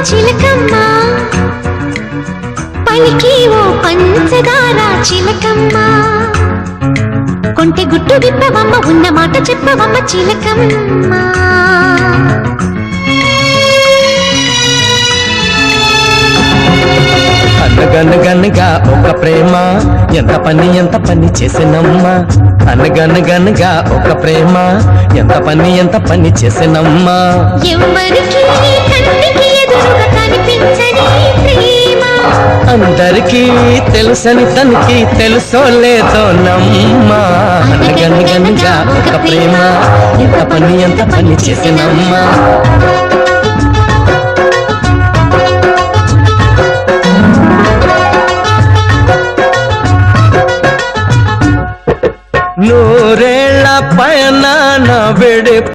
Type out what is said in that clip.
చిలకమ్మ పలికి ఓ పంచదార చిలకమ్మ కొంటె గుట్టు విప్పవమ్మ ఉన్న మాట చెప్పవమ్మ చిలకమ్మ అనగనగనగా ఒక ప్రేమ ఎంత పని చేసినమ్మా అనగనగనగా ఒక ప్రేమ ఎంత పని చేసినమ్మా ఎవరికి కంటికి ఎదురుగా కనిపించని ప్రేమ అందరికీ తెలుసని తనకి తెలుసో లేదో నమ్మా అనగనగనగా ఒక ప్రేమ ఎంత పని చేసినమ్మా నూరేళ్ల పయన నా వెడి